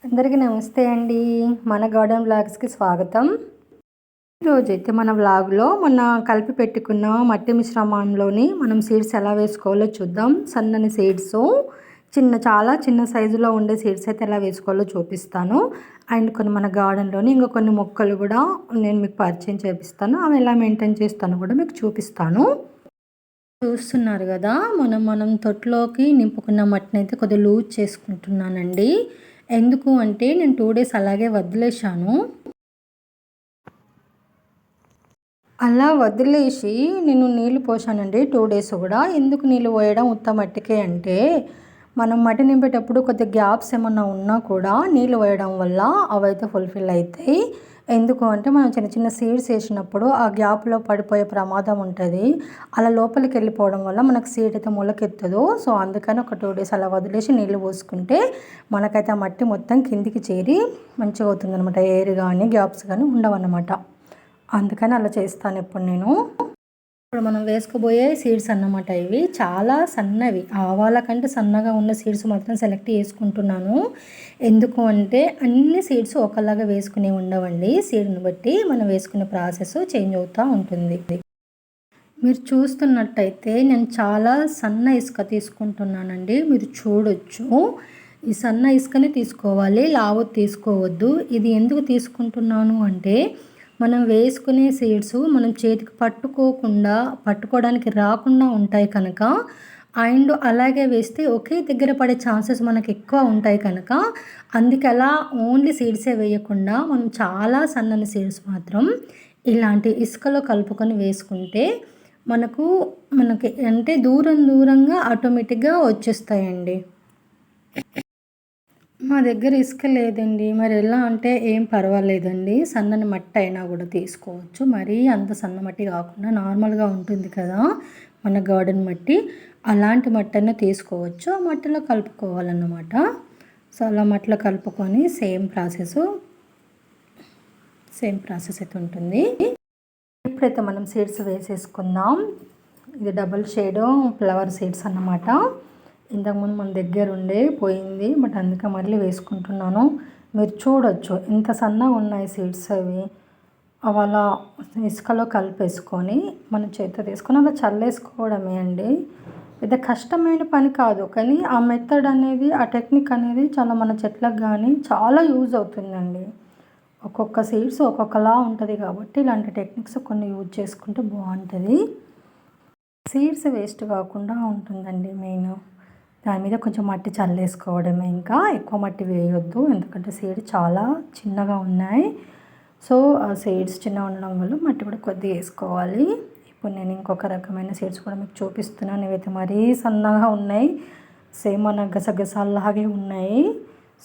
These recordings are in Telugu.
అందరికీ నమస్తే అండి. మన గార్డెన్ వ్లాగ్స్కి స్వాగతం. ఈరోజైతే మన వ్లాగ్లో కలిపి పెట్టుకున్న మట్టి మిశ్రమంలోని మనం సీడ్స్ ఎలా వేసుకోవాలో చూద్దాం. సన్నని సీడ్స్, చాలా చిన్న సైజులో ఉండే సీడ్స్ అయితే ఎలా వేసుకోవాలో చూపిస్తాను. అండ్ కొన్ని మన గార్డెన్లోని ఇంకా కొన్ని మొక్కలు కూడా నేను మీకు పరిచయం చేపిస్తాను. అవి ఎలా మెయింటైన్ చేస్తాను కూడా మీకు చూపిస్తాను. చూస్తున్నారు కదా, మనం తొట్టులోకి నింపుకున్న మట్టిని అయితే కొద్దిగా లూజ్ చేసుకుంటున్నానండి. ఎందుకు అంటే నేను 2 డేస్ అలాగే వదిలేశాను. అలా వదిలేసి నేను నీళ్ళు పోసానండి 2 డేస్ కూడా. ఎందుకు నీళ్ళు పోయడం ఉత్త మట్టికే అంటే, మనం మట్టి నింపేటప్పుడు కొద్దిగా గ్యాప్స్ ఏమన్నా ఉన్నా కూడా నీళ్ళు పోయడం వల్ల అవైతే ఫుల్ఫిల్ అవుతాయి. ఎందుకు అంటే మనం చిన్న చిన్న సీడ్స్ వేసినప్పుడు ఆ గ్యాప్లో పడిపోయే ప్రమాదం ఉంటుంది. అలా లోపలికి వెళ్ళిపోవడం వల్ల మనకు సీడ్ అయితే మొలకెత్తదు. సో అందుకని ఒక 2 డేస్ అలా వదిలేసి నీళ్ళు పోసుకుంటే మనకైతే ఆ మట్టి మొత్తం కిందికి చేరి మంచిగా అవుతుంది అనమాట. ఎయిర్ కానీ గ్యాప్స్ కానీ ఉండవన్నమాట. అందుకని అలా చేస్తాను ఎప్పుడు నేను. ఇప్పుడు మనం వేసుకోబోయే సీడ్స్ అన్నమాట. ఇవి చాలా సన్నవి, ఆవాల కంటే సన్నగా ఉన్న సీడ్స్ మాత్రం సెలెక్ట్ చేసుకుంటున్నాను. ఎందుకు అంటే అన్ని సీడ్స్ ఒకలాగా వేసుకునే ఉండవండి. సీడ్ని బట్టి మనం వేసుకునే ప్రాసెస్ చేంజ్ అవుతూ ఉంటుంది. మీరు చూస్తున్నట్టయితే నేను చాలా సన్న ఇసుక తీసుకుంటున్నానండి. మీరు చూడొచ్చు, ఈ సన్న ఇసుకనే తీసుకోవాలి, లావు తీసుకోవద్దు. ఇది ఎందుకు తీసుకుంటున్నాను అంటే మనం వేసుకునే సీడ్స్ మనం చేతికి పట్టుకోవడానికి రాకుండా ఉంటాయి కనుక, అండ్ అలాగే వేస్తే ఒకే దగ్గర పడే ఛాన్సెస్ మనకు ఎక్కువ ఉంటాయి కనుక, అందుకే అలా ఓన్లీ సీడ్సే వేయకుండా మనం చాలా సన్నని సీడ్స్ మాత్రం ఇలాంటి ఇసుకలో కలుపుకొని వేసుకుంటే మనకి అంటే దూరంగా ఆటోమేటిక్గా వచ్చేస్తాయండి. మా దగ్గర ఇసుక లేదండి. మరి ఎలా అంటే ఏం పర్వాలేదండి, సన్నని మట్టి అయినా కూడా తీసుకోవచ్చు. మరీ అంత సన్న మట్టి కాకుండా నార్మల్గా ఉంటుంది కదా మన గార్డెన్ మట్టి, అలాంటి మట్టి అయినా తీసుకోవచ్చు. ఆ మట్టిలో కలుపుకోవాలన్నమాట. సో అలా మట్టిలో కలుపుకొని సేమ్ ప్రాసెస్ అయితే ఉంటుంది. ఇప్పుడైతే మనం సీడ్స్ వేసేసుకుందాం. ఇది డబుల్ షేడ్ ఫ్లవర్ సీడ్స్ అన్నమాట. ఇంతకుముందు మన దగ్గర పోయింది, బట్ అందుకే మళ్ళీ వేసుకుంటున్నాను. మీరు చూడొచ్చు ఎంత సన్నగా ఉన్నాయి సీడ్స్. అవి అలా ఇసుకలో కలిపేసుకొని మన చేతితో తీసుకొని అలా చల్లేసుకోవడమే అండి. పెద్ద కష్టమైన పని కాదు, కానీ ఆ మెథడ్ అనేది, ఆ టెక్నిక్ అనేది చాలా మన చెట్లకు కానీ చాలా యూజ్ అవుతుందండి. ఒక్కొక్క సీడ్స్ ఒక్కొక్కలా ఉంటుంది కాబట్టి ఇలాంటి టెక్నిక్స్ కొన్ని యూజ్ చేసుకుంటే బాగుంటుంది. సీడ్స్ వేస్ట్ కాకుండా ఉంటుందండి. మెయిన్ దాని మీద కొంచెం మట్టి చల్లేసుకోవడమే, ఇంకా ఎక్కువ మట్టి వేయొద్దు ఎందుకంటే సీడ్ చాలా చిన్నగా ఉన్నాయి. సో ఆ సీడ్స్ చిన్నగా ఉండడం వల్ల మట్టి కూడా కొద్దిగా వేసుకోవాలి. ఇప్పుడు నేను ఇంకొక రకమైన సీడ్స్ కూడా మీకు చూపిస్తున్నాను. ఇవైతే మరీ సన్నగా ఉన్నాయి, సేమ్ మన గసగసాలాగే ఉన్నాయి.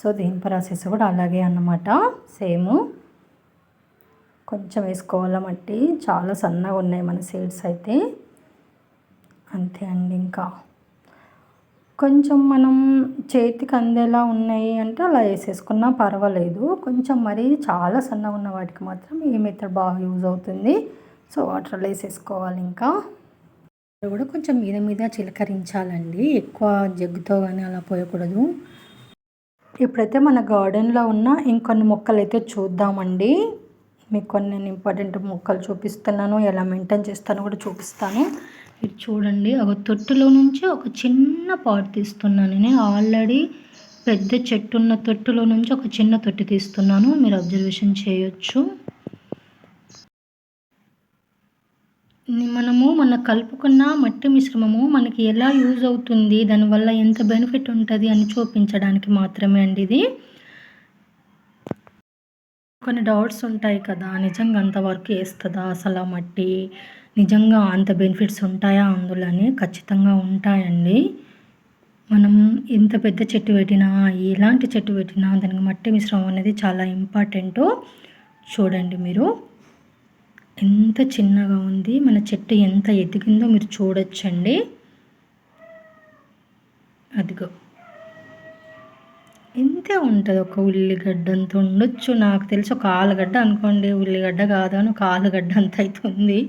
సో దీని ప్రాసెస్ కూడా అలాగే అన్నమాట, సేమ్. కొంచెం వేసుకోవాలి మట్టి, చాలా సన్నగా ఉన్నాయి మన సీడ్స్ అయితే. అంతే అండి. ఇంకా కొంచెం మనం చేతికి అందేలా ఉన్నాయి అంటే అలా వేసేసుకున్నా పర్వాలేదు. కొంచెం మరీ చాలా సన్నగా ఉన్న వాటికి మాత్రం ఈ మెథడ్ బాగా యూజ్ అవుతుంది. సో వాటర్లో వేసేసుకోవాలి. ఇంకా కూడా కొంచెం మీద చిలకరించాలండి, ఎక్కువ జగ్గుతో కానీ అలా పోయకూడదు. ఇప్పుడైతే మన గార్డెన్లో ఉన్న ఇంకొన్ని మొక్కలు అయితే చూద్దామండి. మీకు కొన్ని నేను ఇంపార్టెంట్ మొక్కలు చూపిస్తున్నాను, ఎలా మెయింటైన్ చేస్తానో కూడా చూపిస్తాను. ఇది చూడండి, ఒక తొట్టులో నుంచి ఒక చిన్న పాట్ తీస్తున్నాను. నేను ఆల్రెడీ పెద్ద చెట్టు ఉన్న తొట్టులో నుంచి ఒక చిన్న తొట్టి తీస్తున్నాను, మీరు అబ్జర్వేషన్ చేయొచ్చు. మన కలుపుకున్న మట్టి మిశ్రమము మనకి ఎలా యూజ్ అవుతుంది, దానివల్ల ఎంత బెనిఫిట్ ఉంటుంది అని చూపించడానికి మాత్రమే అండి ఇది. కొన్ని డౌట్స్ ఉంటాయి కదా, నిజంగా అంతవరకు వేస్తుందా అసలు ఆ మట్టి, నిజంగా అంత బెనిఫిట్స్ ఉంటాయా అందులో అని? ఖచ్చితంగా ఉంటాయండి. మనం ఎంత పెద్ద చెట్టు పెట్టినా, ఎలాంటి చెట్టు పెట్టినా దానికి మట్టి మిశ్రమం అనేది చాలా ఇంపార్టెంట్. చూడండి మీరు ఎంత చిన్నగా ఉంది, మన చెట్టు ఎంత ఎదిగిందో మీరు చూడొచ్చండి. అదిగో ఇంతే ఉంటుంది, ఒక ఉల్లిగడ్డ అంత ఉండొచ్చు నాకు తెలిసి. ఒక ఆలుగడ్డ అనుకోండి, ఉల్లిగడ్డ కాదు అని ఒక ఆలుగడ్డ అంత అవుతుంది,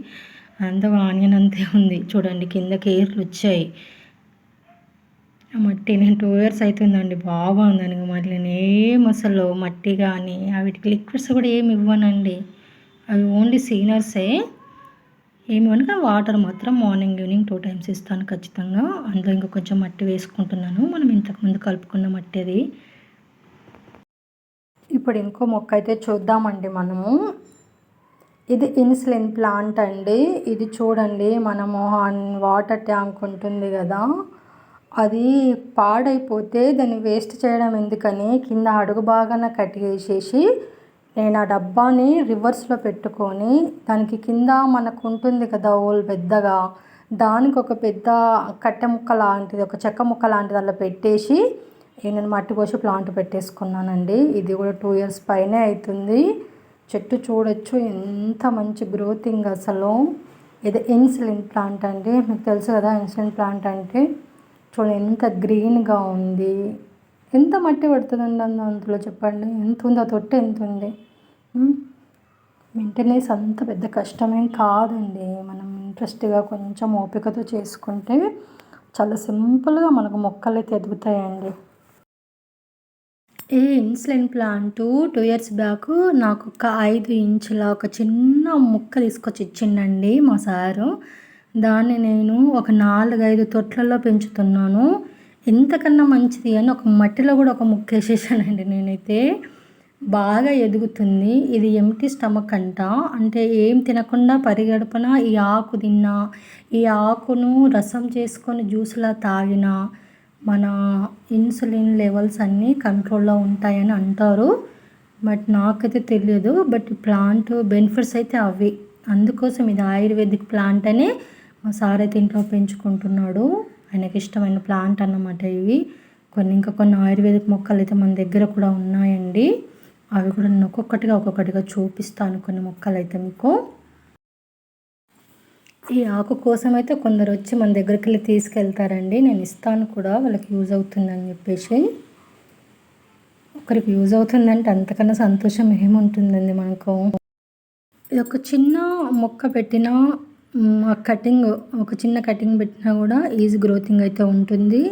అంత ఆనియన్ అంతే ఉంది. చూడండి కిందకి ఏర్లు వచ్చాయి. మట్టి నేను 2 years అవుతుందండి, బాగుంది దానికి. మళ్ళీ నేను అసలు మట్టి కానీ వీటికి లిక్విడ్స్ కూడా ఏమి ఇవ్వనండి. అవి ఓన్లీ సీనర్సే. ఏమి ఇవ్వను, వాటర్ మాత్రం మార్నింగ్ ఈవినింగ్ 2 టైమ్స్ ఇస్తాను ఖచ్చితంగా. అందులో ఇంకా కొంచెం మట్టి వేసుకుంటున్నాను, మనం ఇంతకుముందు కలుపుకున్న మట్టి అది. ఇప్పుడు ఇంకో మొక్క అయితే చూద్దామండి మనము. ఇది ఇన్సులిన్ ప్లాంట్ అండి. ఇది చూడండి, మనము వాటర్ ట్యాంక్ ఉంటుంది కదా, అది పాడైపోతే దాన్ని వేస్ట్ చేయడం ఎందుకని కింద అడుగు భాగాన కట్టేసేసి నేను ఆ డబ్బాని రివర్స్లో పెట్టుకొని దానికి కింద మనకు ఉంటుంది కదా ఓల్ పెద్దగా, దానికి ఒక పెద్ద కట్టె ముక్క లాంటిది, ఒక చెక్క ముక్క లాంటిది అలా పెట్టేసి నేను మట్టి పోసి ప్లాంట్ పెట్టేసుకున్నానండి. ఇది కూడా 2 ఇయర్స్ పైనే అవుతుంది. చెట్టు చూడొచ్చు ఎంత మంచి గ్రోతింగ్ అసలు. ఇది ఇన్సులిన్ ప్లాంట్ అండి, మీకు తెలుసు కదా ఇన్సులిన్ ప్లాంట్ అంటే. చూడండి ఎంత గ్రీన్గా ఉంది. ఎంత మట్టి పడుతుందండి అందులో చెప్పండి, ఎంత ఉంది ఆ తొట్టి, ఎంత ఉంది. మెయింటెనెన్స్ అంత పెద్ద కష్టమేం కాదండి. మనం ఇంట్రెస్ట్గా కొంచెం ఓపికతో చేసుకుంటే చాలా సింపుల్గా మనకు మొక్కలు అయితే ఎదుగుతాయండి. ఈ ఇన్సులిన్ ప్లాంటు 2 ఇయర్స్ బ్యాక్ నాకు ఒక 5 ఇంచుల ఒక చిన్న ముక్క తీసుకొచ్చి ఇచ్చిండండి మా సారు. దాన్ని నేను ఒక 4-5 తొట్లలో పెంచుతున్నాను. ఎంతకన్నా మంచిది అని ఒక మట్టిలో కూడా ఒక ముక్క వేసేసానండి నేనైతే. బాగా ఎదుగుతుంది. ఇది ఎంప్టీ స్టమక్ అంట, అంటే ఏం తినకుండా పరిగడుపున ఈ ఆకు తిన్నా, ఈ ఆకును రసం చేసుకొని జ్యూస్లా తాగినా మన ఇన్సులిన్ లెవెల్స్ అన్నీ కంట్రోల్లో ఉంటాయని అంటారు. బట్ నాకైతే తెలియదు. బట్ ప్లాంట్ బెనిఫిట్స్ అయితే అవి. అందుకోసం ఇది ఆయుర్వేదిక్ ప్లాంట్ అని మా సార్ అయితే ఇంట్లో పెంచుకుంటున్నాడు. ఆయనకి ఇష్టమైన ప్లాంట్ అన్నమాట ఇవి. ఇంకా కొన్ని ఆయుర్వేదిక్ మొక్కలు అయితే మన దగ్గర కూడా ఉన్నాయండి. అవి కూడా నేను ఒక్కొక్కటిగా చూపిస్తాను కొన్ని మొక్కలు అయితే మీకు. ఈ ఆకు కోసం అయితే కొందరు వచ్చి మన దగ్గరికి వెళ్ళి తీసుకెళ్తారండి. నేను ఇస్తాను కూడా, వాళ్ళకి యూజ్ అవుతుందని చెప్పేసి. ఒకరికి యూజ్ అవుతుందంటే అంతకన్నా సంతోషం ఏముంటుందండి మనకు. ఇది ఒక చిన్న మొక్క పెట్టినా కటింగ్, ఒక చిన్న కటింగ్ పెట్టినా కూడా ఈజీ గ్రోతింగ్ అయితే ఉంటుంది.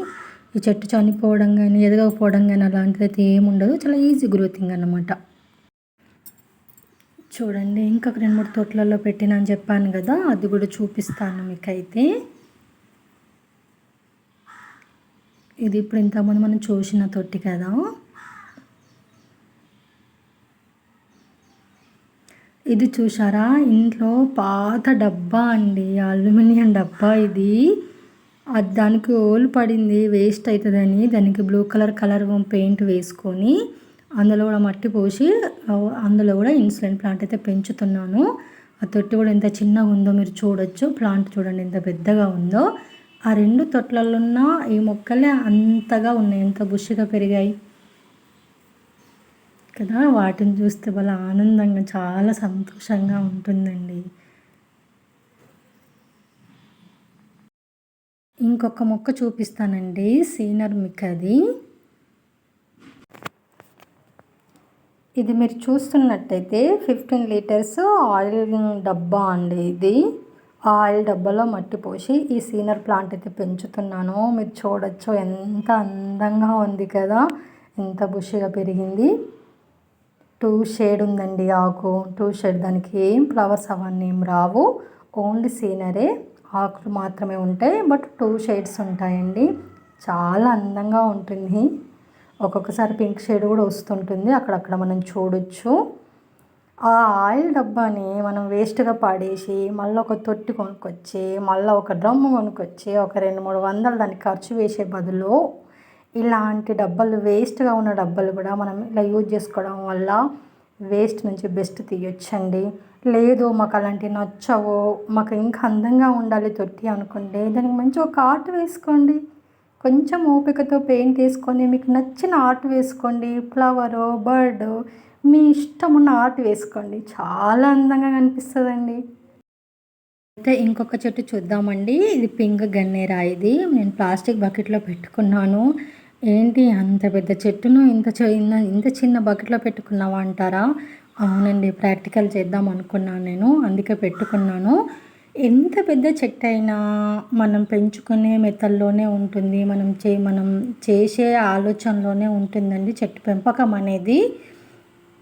ఈ చెట్టు చనిపోవడం కానీ ఎదగకపోవడం కానీ అలాంటిది అయితే ఏముండదు. చాలా ఈజీ గ్రోతింగ్ అన్నమాట. చూడండి ఇంకొక 2-3 తోటలలో పెట్టినా అని చెప్పాను కదా, అది కూడా చూపిస్తాను మీకైతే. ఇది ఇప్పుడు ఇంతకుముందు మనం చూసిన తొట్టి కదా. ఇది చూసారా, ఇంట్లో పాత డబ్బా అండి, అల్యూమినియం డబ్బా ఇది. అది దానికి ఓలు పడింది, వేస్ట్ అవుతుందని దానికి బ్లూ కలర్ పెయింట్ వేసుకొని అందులో కూడా మట్టి పోసి అందులో కూడా ఇన్సులిన్ ప్లాంట్ అయితే పెంచుతున్నాను. ఆ తొట్టి కూడా ఎంత చిన్నగా ఉందో మీరు చూడొచ్చు. ప్లాంట్ చూడండి ఎంత పెద్దగా ఉందో. ఆ 2 తొట్లలో ఉన్న ఈ మొక్కలే అంతగా ఉన్నాయి, ఎంత బుషిగా పెరిగాయి కదా. వాటిని చూస్తే వాళ్ళ ఆనందంగా చాలా సంతోషంగా ఉంటుందండి. ఇంకొక మొక్క చూపిస్తానండి, సీనర్ మిక్ అది. ఇది మీరు చూస్తున్నట్టయితే 15 లీటర్స్ ఆయిల్ డబ్బా అండి ఇది. ఆయిల్ డబ్బాలో మట్టి పోసి ఈ సీనర్ ప్లాంట్ అయితే పెంచుతున్నాను. మీరు చూడొచ్చు ఎంత అందంగా ఉంది కదా, ఎంత బుషిగా పెరిగింది. 2 షేడ్ ఉందండి ఆకు, 2 షేడ్. దానికి ఏం ఫ్లవర్స్ అవన్నీ ఏం రావు, ఓన్లీ సీనరే, ఆకులు మాత్రమే ఉంటాయి. బట్ 2 షేడ్స్ ఉంటాయండి. చాలా అందంగా ఉంటుంది. ఒక్కొక్కసారి పింక్ షేడ్ కూడా వస్తుంటుంది, అక్కడక్కడ మనం చూడొచ్చు. ఆ ఆయిల్ డబ్బాని మనం వేస్ట్గా పడేసి మళ్ళీ ఒక తొట్టి కొనుక్కొచ్చి మళ్ళీ ఒక డ్రమ్ము కొనుక్కొచ్చి ఒక 200-300 వందలు దానికి ఖర్చు వేసే బదులు ఇలాంటి డబ్బాలు, వేస్ట్గా ఉన్న డబ్బాలు కూడా మనం ఇలా యూజ్ చేసుకోవడం వల్ల వేస్ట్ నుంచి బెస్ట్ తీయొచ్చండి. లేదు మాకు అలాంటివి నచ్చవు, మాకు ఇంకా అందంగా ఉండాలి తొట్టి అనుకుంటే దానికి మంచి ఒక ఆర్ట్ వేసుకోండి. కొంచెం ఓపికతో పెయింట్ వేసుకొని మీకు నచ్చిన ఆర్ట్ వేసుకోండి. ఫ్లవరు, బర్డ్, మీ ఇష్టం ఉన్న ఆర్ట్ వేసుకోండి, చాలా అందంగా కనిపిస్తుందండి. అయితే ఇంకొక చెట్టు చూద్దామండి. ఇది పింక్ గన్నేరా. ఇది నేను ప్లాస్టిక్ బకెట్లో పెట్టుకున్నాను. ఏంటి అంత పెద్ద చెట్టును ఇంత చిన్న బకెట్లో పెట్టుకున్నావా అంటారా? అవునండి, ప్రాక్టికల్ చేద్దాం అనుకున్నాను నేను, అందుకే పెట్టుకున్నాను. ఎంత పెద్ద చెట్టైనా మనం పెంచుకునే మెథడ్‌లోనే ఉంటుంది. మనం చేసే ఆలోచనలోనే ఉంటుందండి చెట్టు పెంపకం అనేది.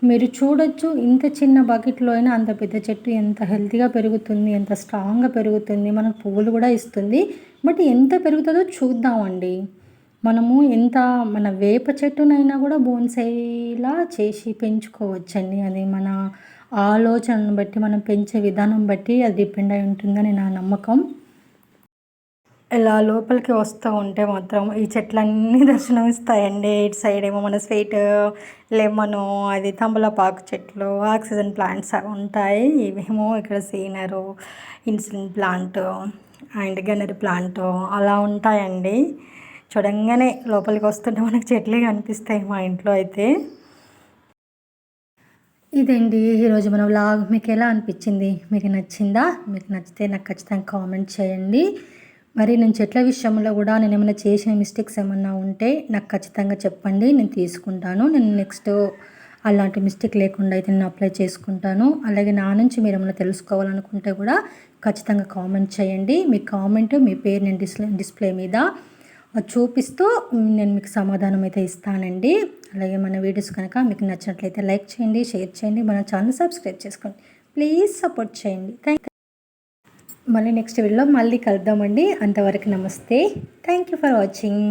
మీరు చూడొచ్చు, ఇంత చిన్న బకెట్‌లో అయినా అంత పెద్ద చెట్టు ఎంత హెల్తీగా పెరుగుతుంది, ఎంత స్ట్రాంగ్‌గా పెరుగుతుంది. మనకు పువ్వులు కూడా ఇస్తుంది. బట్ ఎంత పెరుగుతుందో చూద్దామండి. మన వేప చెట్టునైనా కూడా బోన్సాయిలా చేసి పెంచుకోవచ్చండి. అది మన ఆలోచనను బట్టి, మనం పెంచే విధానం బట్టి అది డిపెండ్ అయి ఉంటుందని నా నమ్మకం. ఇలా లోపలికి వస్తూ ఉంటే మాత్రం ఈ చెట్లన్నీ దర్శనమిస్తాయండి. ఇటు సైడ్ ఏమో మన స్వీట్ లెమను, అది తమలపాకు చెట్లు, ఆక్సిజన్ ప్లాంట్స్ అవి ఉంటాయి. ఇవేమో ఇక్కడ సీనరు, ఇన్సులిన్ ప్లాంట్ అండ్ గన్నేరు ప్లాంట్ అలా ఉంటాయండి. చూడంగానే లోపలికి వస్తుంటే మనకు చెట్లే కనిపిస్తాయి మా ఇంట్లో అయితే. ఇదండి ఈరోజు మన వ్లాగ్. మీకు ఎలా అనిపించింది? మీకు నచ్చిందా? మీకు నచ్చితే నాకు ఖచ్చితంగా కామెంట్ చేయండి. మరి నేను చెట్ల విషయంలో కూడా నేను ఏమైనా చేసిన మిస్టేక్స్ ఏమన్నా ఉంటే నాకు ఖచ్చితంగా చెప్పండి, నేను తీసుకుంటాను. నేను నెక్స్ట్ అలాంటి మిస్టేక్ లేకుండా అయితే నేను అప్లై చేసుకుంటాను. అలాగే నా నుంచి మీరు ఏమైనా తెలుసుకోవాలనుకుంటే కూడా ఖచ్చితంగా కామెంట్ చేయండి. మీ కామెంట్, మీ పేరు నేను డిస్ప్లే మీద చూపిస్తూ నేను మీకు సమాధానం అయితే ఇస్తానండి. అలాగే మన వీడియోస్ కనుక మీకు నచ్చినట్లయితే లైక్ చేయండి, షేర్ చేయండి, మన ఛానల్ సబ్స్క్రైబ్ చేసుకోండి. ప్లీజ్ సపోర్ట్ చేయండి. మళ్ళీ నెక్స్ట్ వీడియోలో మళ్ళీ కలుద్దామండి. అంతవరకు నమస్తే. Thank you for watching.